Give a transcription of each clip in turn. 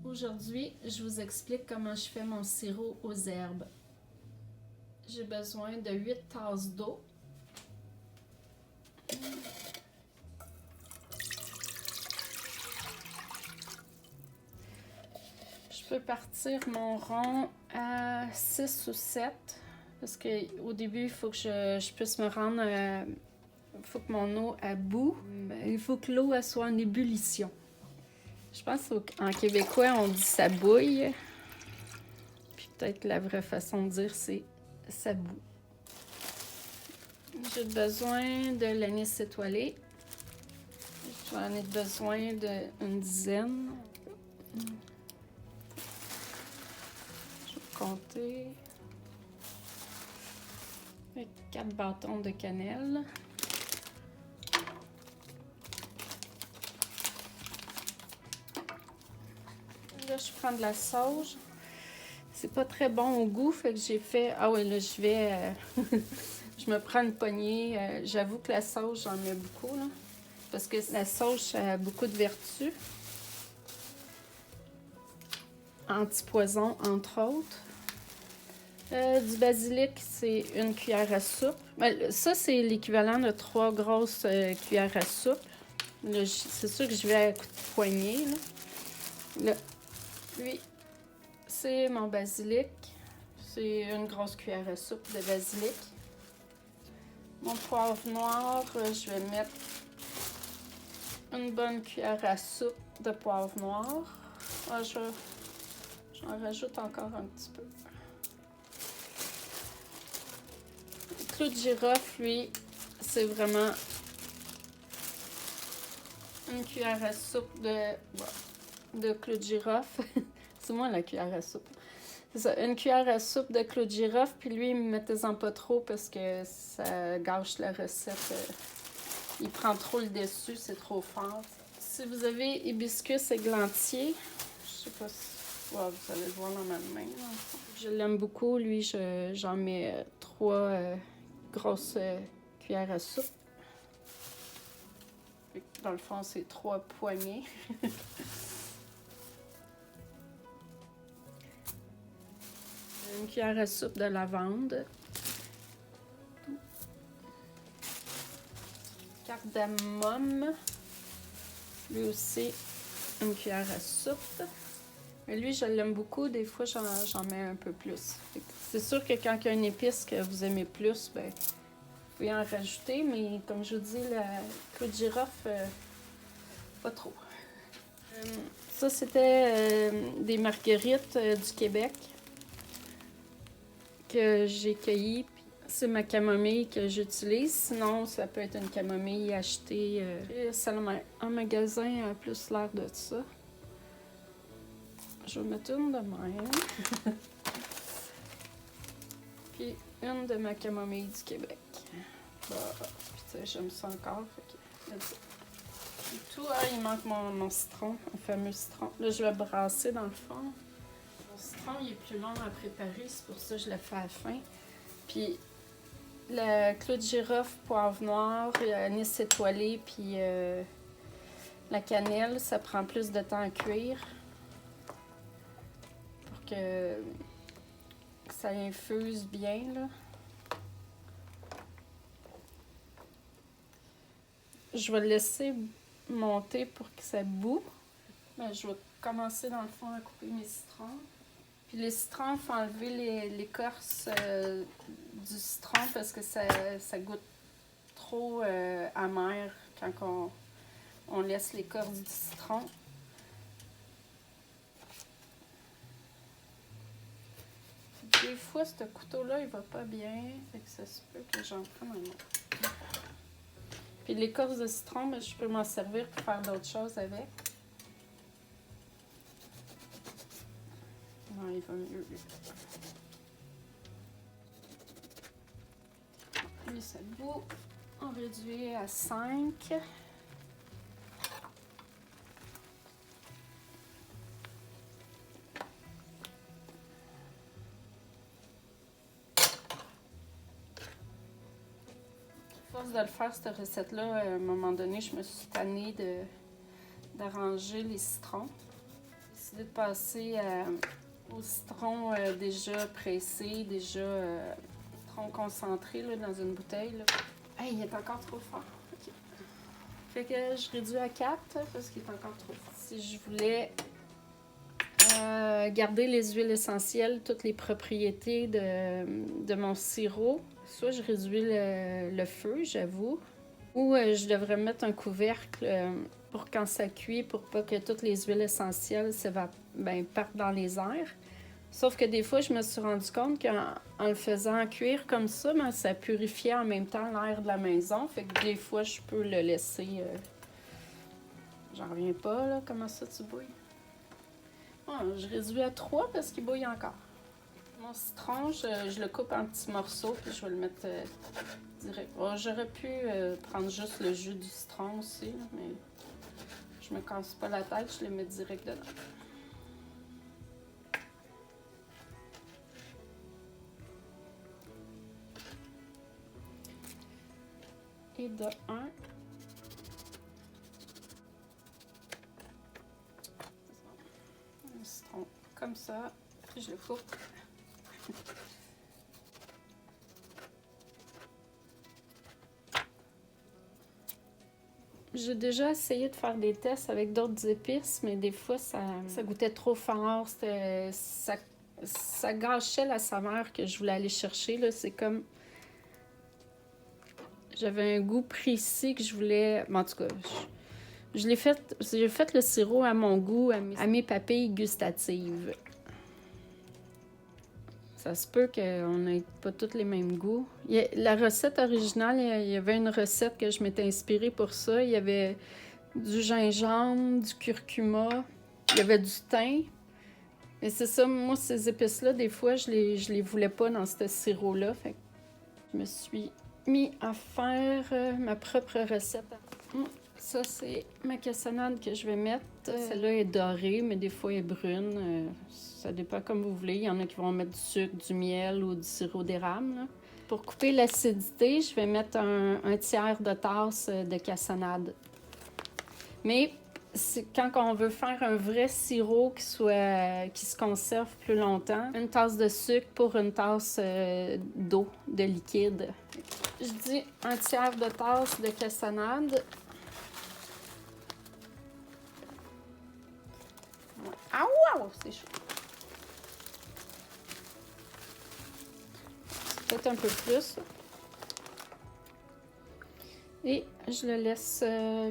Aujourd'hui, je vous explique comment je fais mon sirop aux herbes. J'ai besoin de 8 tasses d'eau. Je peux partir mon rond à 6 ou 7 parce qu'au début, il faut que je puisse me rendre. Il faut que mon eau bout. Il faut que l'eau soit en ébullition. Je pense qu'en québécois, on dit ça bouille. Puis peut-être la vraie façon de dire, c'est ça bout. J'ai besoin de l'anis étoilé. J'en ai besoin d'une dizaine. Je vais compter. 4 bâtons de cannelle. Là, je prends de la sauge. C'est pas très bon au goût, fait que j'ai fait... Ah oui, là, je vais... je me prends une poignée. J'avoue que la sauge, j'en mets beaucoup, là. Parce que la sauge a beaucoup de vertus. Antipoison, entre autres. Du basilic, c'est une cuillère à soupe. Ça, c'est l'équivalent de 3 grosses cuillères à soupe. C'est sûr que je vais à coup de poignée, là. Puis, c'est mon basilic. C'est une grosse cuillère à soupe de basilic. Mon poivre noir, je vais mettre une bonne cuillère à soupe de poivre noir. J'en rajoute encore un petit peu. Le clou de girofle, lui, c'est vraiment une cuillère à soupe de clou de girofle. C'est moi la cuillère à soupe. C'est ça, une cuillère à soupe de clou de girofle, puis lui, mettez-en pas trop parce que ça gâche la recette. Il prend trop le dessus, c'est trop fort. Si vous avez hibiscus églantier, je sais pas si vous allez le voir dans ma main. Je l'aime beaucoup, lui, j'en mets 3 grosses cuillères à soupe. Dans le fond, c'est 3 poignées. Une cuillère à soupe de lavande. Cardamome. Lui aussi, une cuillère à soupe. Mais lui, je l'aime beaucoup. Des fois, j'en mets un peu plus. C'est sûr que quand il y a une épice que vous aimez plus, ben, vous pouvez en rajouter. Mais comme je vous dis, la clou de girofle, pas trop. Ça, c'était des marguerites du Québec que j'ai cueillies. C'est ma camomille que j'utilise. Sinon, ça peut être une camomille achetée en magasin, a plus l'air de ça. Je vais mettre une de même. Puis une de ma camomille du Québec. Bah, puis j'aime ça encore. Fait que, et tout, il manque mon citron, un fameux citron. Là, je vais brasser dans le fond. Mon citron, il est plus long à préparer, c'est pour ça que je le fais à la fin. Puis le clou de girofle, poivre noir, l'anis étoilé, puis la cannelle, ça prend plus de temps à cuire pour que ça infuse bien, là. Je vais le laisser monter pour que ça bout. Ben, je vais commencer dans le fond à couper mes citrons. Puis les citrons, il faut enlever l'écorce du citron parce que ça goûte trop amer quand on laisse l'écorce du citron. Des fois, ce couteau-là, il va pas bien. Fait que ça se peut que j'en prenne un autre. Puis l'écorce de citron, ben, je peux m'en servir pour faire d'autres choses avec. Non, il va mieux. Lui, ça bout. On réduit à 5. À force de le faire, cette recette-là, à un moment donné, je me suis tannée d'arranger les citrons. décidé de passer au citron déjà pressé, déjà citron concentré là, dans une bouteille. Là. Hey, il est encore trop fort. Okay. Fait que je réduis à 4 parce qu'il est encore trop fort. Si je voulais garder les huiles essentielles, toutes les propriétés de mon sirop, soit je réduis le feu, j'avoue, ou je devrais mettre un couvercle pour quand ça cuit, pour pas que toutes les huiles essentielles partent dans les airs. Sauf que des fois, je me suis rendu compte qu'en le faisant cuire comme ça, ça purifiait en même temps l'air de la maison. Fait que des fois, je peux le laisser... J'en reviens pas, là, comment ça tu bouilles? Je réduis à 3 parce qu'il bouille encore. Mon citron, je le coupe en petits morceaux puis je vais le mettre direct. J'aurais pu prendre juste le jus du citron aussi, là, mais je me casse pas la tête, je le mets direct dedans. Et de 1, un citron comme ça, puis je le coupe. J'ai déjà essayé de faire des tests avec d'autres épices, mais des fois, ça goûtait trop fort. Ça gâchait la saveur que je voulais aller chercher. Là. C'est comme... J'avais un goût précis que je voulais... En tout cas, j'ai fait le sirop à mon goût, à mes papilles gustatives. Ça se peut qu'on n'ait pas tous les mêmes goûts. La recette originale, il y avait une recette que je m'étais inspirée pour ça. Il y avait du gingembre, du curcuma, il y avait du thym. Mais c'est ça, moi, ces épices-là, des fois, je les voulais pas dans ce sirop-là. Fait que je me suis mis à faire ma propre recette. Ça, c'est ma cassonade que je vais mettre. Celle-là est dorée, mais des fois, elle est brune. Ça dépend comme vous voulez. Il y en a qui vont mettre du sucre, du miel ou du sirop d'érable. Là. Pour couper l'acidité, je vais mettre un tiers de tasse de cassonade. Mais quand on veut faire un vrai sirop qui se conserve plus longtemps, une tasse de sucre pour une tasse d'eau, de liquide. Je dis un tiers de tasse de cassonade. Ah wow, c'est chaud. Peut-être un peu plus. Et je le laisse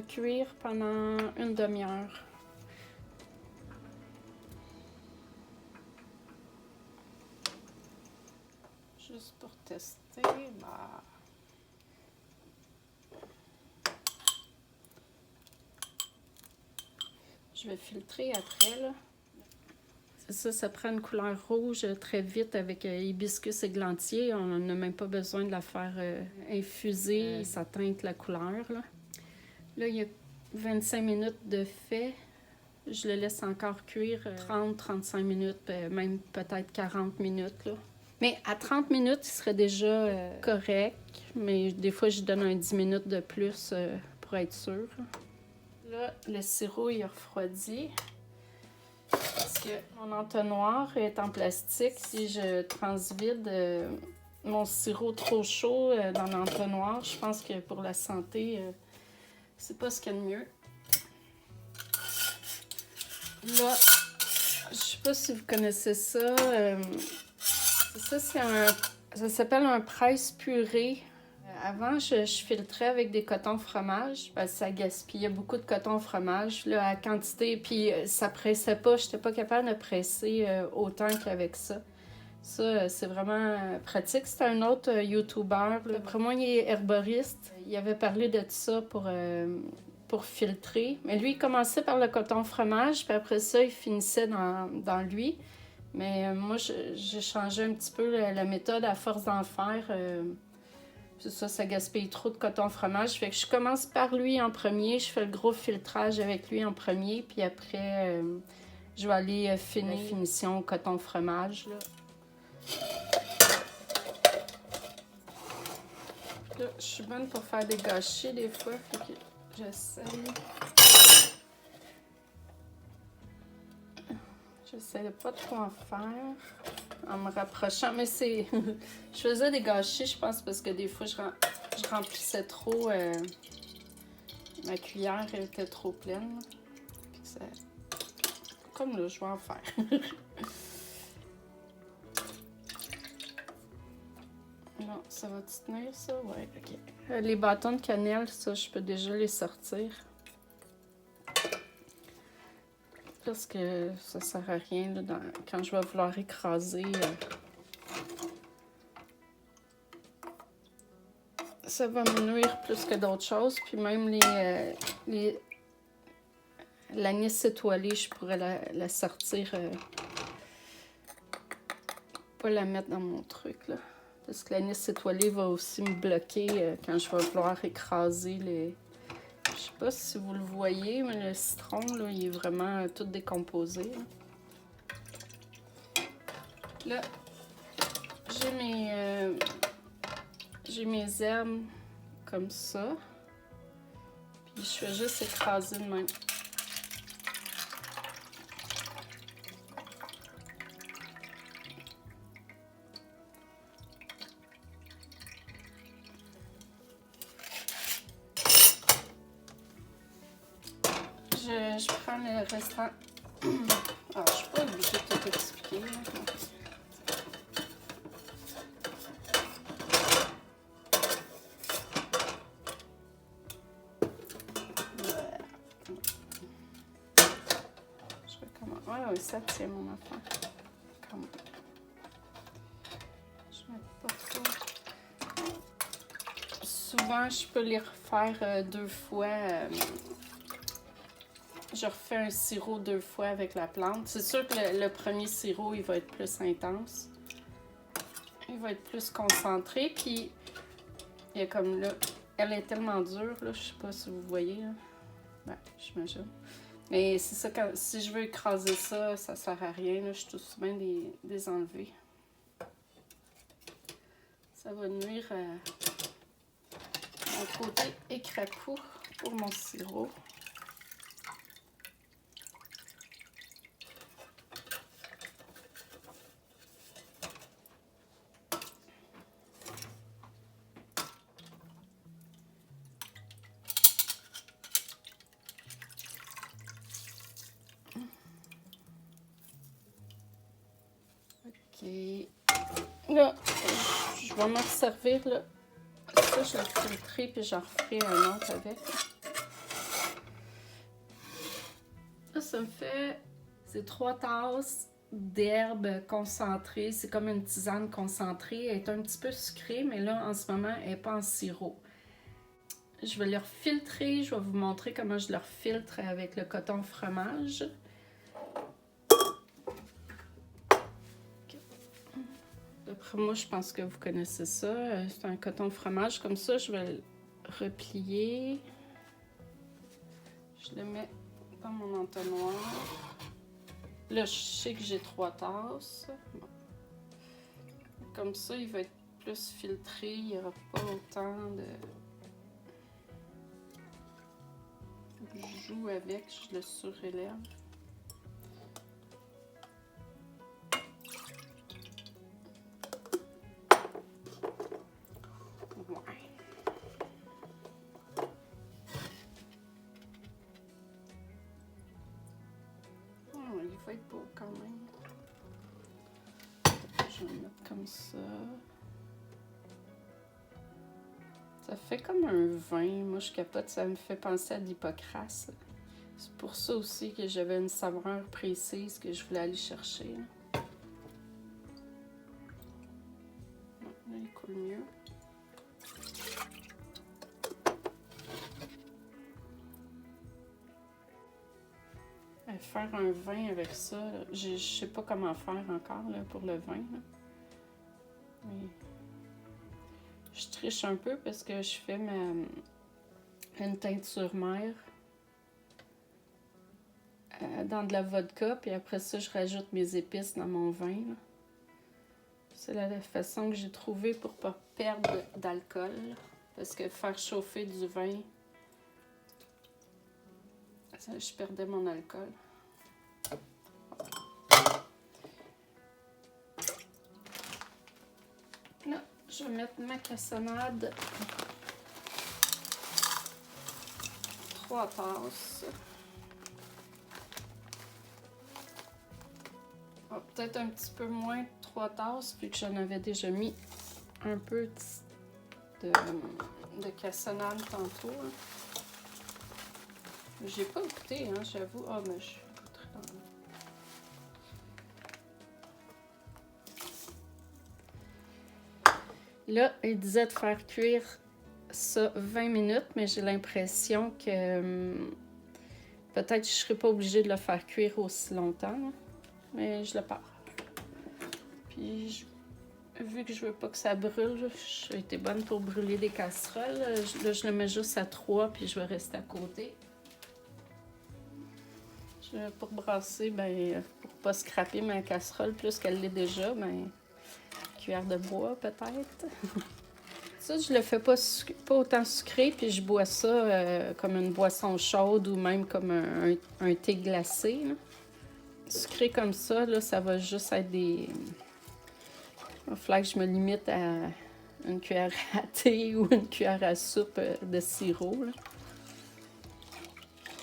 cuire pendant une demi-heure. Juste pour tester. Bah. Je vais filtrer après, là. Ça prend une couleur rouge très vite avec hibiscus églantier. On n'a même pas besoin de la faire infuser. Ça teinte la couleur. Là, il y a 25 minutes de fait. Je le laisse encore cuire 30-35 minutes, même peut-être 40 minutes. Là. Mais à 30 minutes, il serait déjà correct. Mais des fois, je donne un 10 minutes de plus pour être sûre. Là, le sirop il a refroidi. Parce que mon entonnoir est en plastique. Si je transvide mon sirop trop chaud dans l'entonnoir, je pense que pour la santé, c'est pas ce qu'il y a de mieux. Là, je sais pas si vous connaissez ça. Ça s'appelle un presse purée. Avant, je filtrais avec des cotons fromage parce que ça gaspillait beaucoup de coton fromage là, à quantité. Puis ça pressait pas. Je n'étais pas capable de presser autant qu'avec ça. Ça, c'est vraiment pratique. C'était un autre YouTuber. D'après moi, il est herboriste. Il avait parlé de ça pour filtrer. Mais lui, il commençait par le coton fromage. Puis après ça, il finissait dans lui. Mais moi, j'ai changé un petit peu la méthode à force d'en faire. Ça gaspille trop de coton fromage. Fait que je commence par lui en premier. Je fais le gros filtrage avec lui en premier. Puis après, je vais aller finir la finition coton fromage. Là, je suis bonne pour faire des gâchis des fois. Fait que j'essaye. J'essaie de pas trop en faire en me rapprochant, mais c'est... je faisais des gâchis, je pense, parce que des fois, je remplissais trop... ma cuillère elle était trop pleine. Puis ça... Comme là, je vais en faire. Non, ça va-tu tenir, ça? Ouais, ok. Les bâtons de cannelle, ça, je peux déjà les sortir. Parce que ça sert à rien là, quand je vais vouloir écraser. Ça va me nuire plus que d'autres choses. Puis même l'anis étoilée, je pourrais la sortir. Pas la mettre dans mon truc, là. Parce que l'anis étoilée va aussi me bloquer quand je vais vouloir écraser les... Je sais pas si vous le voyez, mais le citron, là, il est vraiment tout décomposé. Là, j'ai mes herbes comme ça. Puis je fais juste écraser de même. Je prends le restant. Ah, je suis pas obligée de tout expliquer. Je vais comment. Ouais, ça tient mon affaire. Comment. Je mets pas trop. Souvent, je peux les refaire 2 fois. Je refais un sirop 2 fois avec la plante. C'est sûr que le premier sirop, il va être plus intense. Il va être plus concentré. Puis, il y a comme là... Elle est tellement dure, là. Je sais pas si vous voyez, là. Ouais, j'imagine. Mais c'est ça, si je veux écraser ça, ça sert à rien, là. Je suis tout bien des enlever. Ça va nuire à mon côté écrapou pour mon sirop. OK. Là, je vais me servir, là. Ça, je vais le filtrer, puis j'en referai un autre avec. Là, ça me fait... C'est 3 tasses d'herbes concentrées. C'est comme une tisane concentrée. Elle est un petit peu sucrée, mais là, en ce moment, elle n'est pas en sirop. Je vais le refiltrer. Je vais vous montrer comment je le refiltre avec le coton fromage. D'après moi, je pense que vous connaissez ça. C'est un coton fromage. Comme ça, je vais le replier. Je le mets dans mon entonnoir. Là, je sais que j'ai 3 tasses. Bon. Comme ça, il va être plus filtré. Il n'y aura pas autant de... Je joue avec, je le surélève. Il va être beau quand même. Je vais le mettre comme ça. Ça fait comme un vin. Moi, je capote. Ça me fait penser à de l'Hippocrate. C'est pour ça aussi que j'avais une saveur précise que je voulais aller chercher. Là, il coule mieux. Faire un vin avec ça, je sais pas comment faire encore là, pour le vin. Là. Mais je triche un peu parce que je fais une teinture mère dans de la vodka, puis après ça, je rajoute mes épices dans mon vin. C'est la façon que j'ai trouvée pour pas perdre d'alcool. Parce que faire chauffer du vin, je perdais mon alcool. Je vais mettre ma cassonade. 3 tasses. Oh, peut-être un petit peu moins de 3 tasses, vu que j'en avais déjà mis un peu de cassonade tantôt. Hein. J'ai pas goûté, hein, j'avoue. Ah, mais je goûterai dans... Là, il disait de faire cuire ça 20 minutes, mais j'ai l'impression que peut-être je ne serai pas obligée de le faire cuire aussi longtemps. Là. Mais je le pars. Puis, vu que je veux pas que ça brûle, j'ai été bonne pour brûler des casseroles. Là, je le mets juste à 3, puis je vais rester à côté. Pour brasser, ben, pour pas scraper ma casserole plus qu'elle l'est déjà, ben, cuillère de bois peut-être. Ça, je le fais pas autant sucré, puis je bois ça comme une boisson chaude ou même comme un thé glacé. Là. Sucré comme ça, là, ça va juste être des... Il va falloir que je me limite à une cuillère à thé ou une cuillère à soupe de sirop. Là.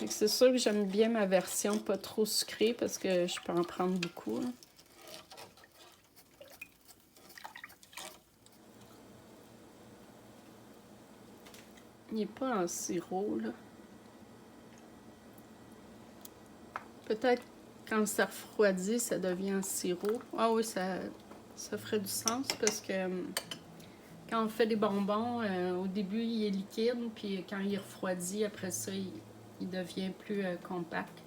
C'est sûr que j'aime bien ma version pas trop sucrée parce que je peux en prendre beaucoup. Là. Il n'est pas en sirop, là. Peut-être quand ça refroidit, ça devient en sirop. Ah oui, ça ferait du sens parce que quand on fait des bonbons, au début, il est liquide, puis quand il refroidit, après ça, il devient plus compact.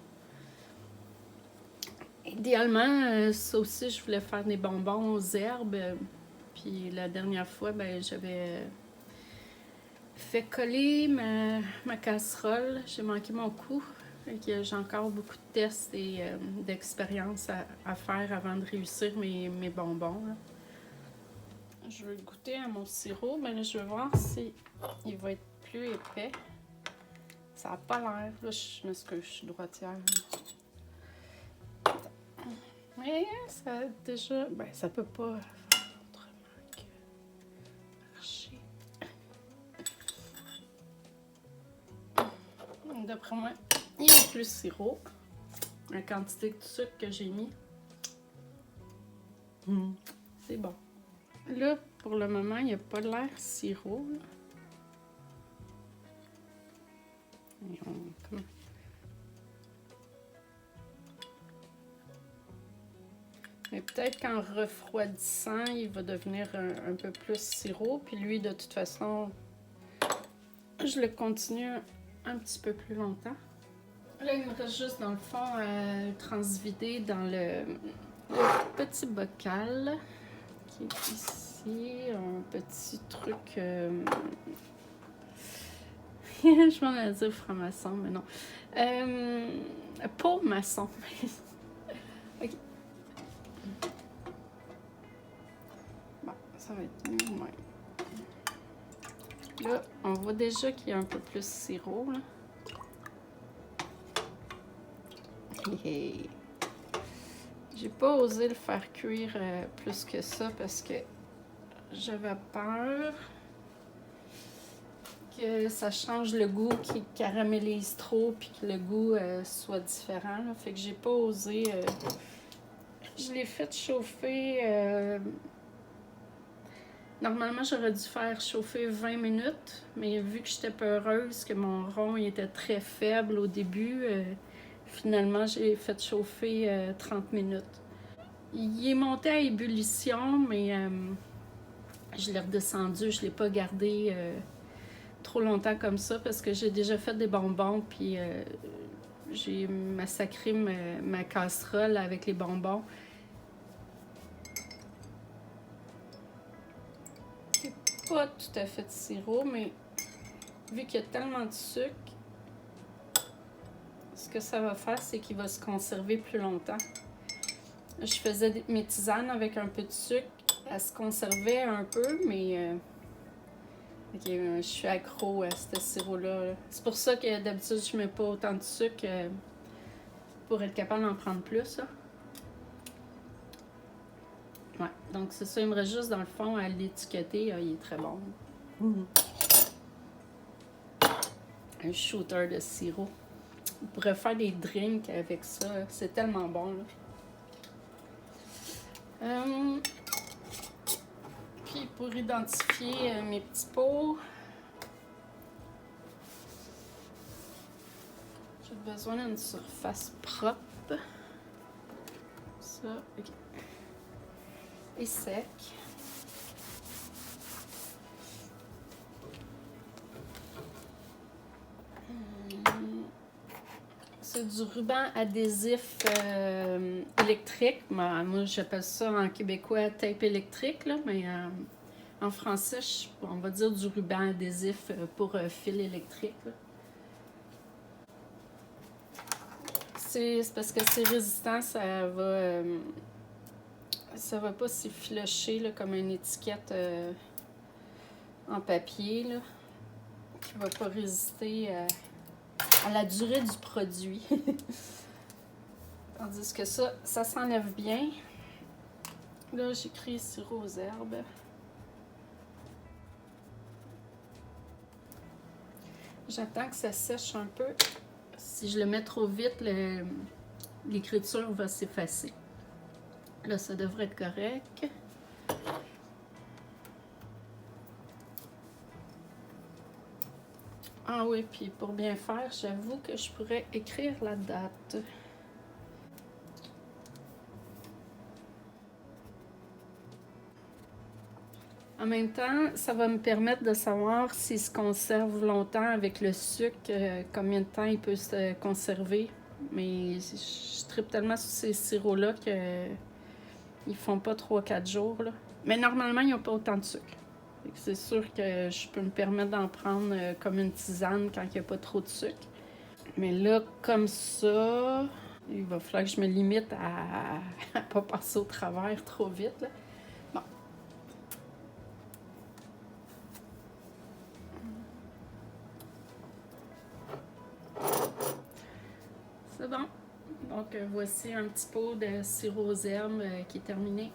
Idéalement, ça aussi, je voulais faire des bonbons aux herbes. Puis la dernière fois, ben, j'avais fait coller ma casserole. J'ai manqué mon coup. J'ai encore beaucoup de tests et d'expériences à faire avant de réussir mes bonbons. Là. Je veux goûter à mon sirop, mais là, je veux voir si il va être plus épais. Ça n'a pas l'air. Là, je m'excuse, je suis droitière. Mais ça déjà... Ben, ça peut pas faire autrement que marcher. D'après moi, il y a plus sirop. La quantité de sucre que j'ai mis. C'est bon. Là, pour le moment, il n'y a pas l'air sirop. Mais peut-être qu'en refroidissant, il va devenir un peu plus sirop. Puis lui, de toute façon, je le continue un petit peu plus longtemps. Là, il me reste juste, dans le fond, à transvider dans le petit bocal qui est ici. Un petit truc... je m'en allais dire franc-maçon, mais non. Pot maçon. OK. Bon, ça va être mieux, ouais. Là, on voit déjà qu'il y a un peu plus de sirop, là. Hey. J'ai pas osé le faire cuire plus que ça parce que j'avais peur que ça change le goût, qu'il caramélise trop puis que le goût soit différent. Là. Fait que j'ai pas osé. Je l'ai fait chauffer. Normalement, j'aurais dû faire chauffer 20 minutes, mais vu que j'étais peureuse, que mon rond il était très faible au début, finalement, j'ai fait chauffer 30 minutes. Il est monté à ébullition, mais je l'ai redescendu. Je ne l'ai pas gardé trop longtemps comme ça parce que j'ai déjà fait des bonbons, puis j'ai massacré ma casserole avec les bonbons. C'est pas tout à fait de sirop, mais vu qu'il y a tellement de sucre, ce que ça va faire, c'est qu'il va se conserver plus longtemps. Je faisais mes tisanes avec un peu de sucre. Elle se conservait un peu, mais je suis accro à ce sirop-là. C'est pour ça que d'habitude, je mets pas autant de sucre pour être capable d'en prendre plus. Là. Ouais, donc c'est ça, il me reste juste dans le fond à l'étiqueter. Il est très bon. Un shooter de sirop. On pourrait faire des drinks avec ça. C'est tellement bon, là. Puis pour identifier mes petits pots, j'ai besoin d'une surface propre. Ça, ok. Et sec. C'est du ruban adhésif électrique. Moi, j'appelle ça en québécois tape électrique, là, mais en français, on va dire du ruban adhésif pour fil électrique. C'est parce que c'est résistant, ça va pas s'effilocher là, comme une étiquette en papier, là, qui va pas résister à la durée du produit. Tandis que ça s'enlève bien. Là, j'écris sirop aux herbes. J'attends que ça sèche un peu. Si je le mets trop vite, l'écriture va s'effacer. Là, ça devrait être correct. Ah oui, puis pour bien faire, j'avoue que je pourrais écrire la date. En même temps, ça va me permettre de savoir s'il se conserve longtemps avec le sucre, combien de temps il peut se conserver. Mais je tripe tellement sur ces sirops-là qu'ils font pas 3-4 jours, là. Mais normalement, ils n'ont pas autant de sucre. C'est sûr que je peux me permettre d'en prendre comme une tisane quand il n'y a pas trop de sucre. Mais là, comme ça, il va falloir que je me limite à ne pas passer au travers trop vite, là. Bon. C'est bon. Donc, voici un petit pot de sirop aux herbes qui est terminé.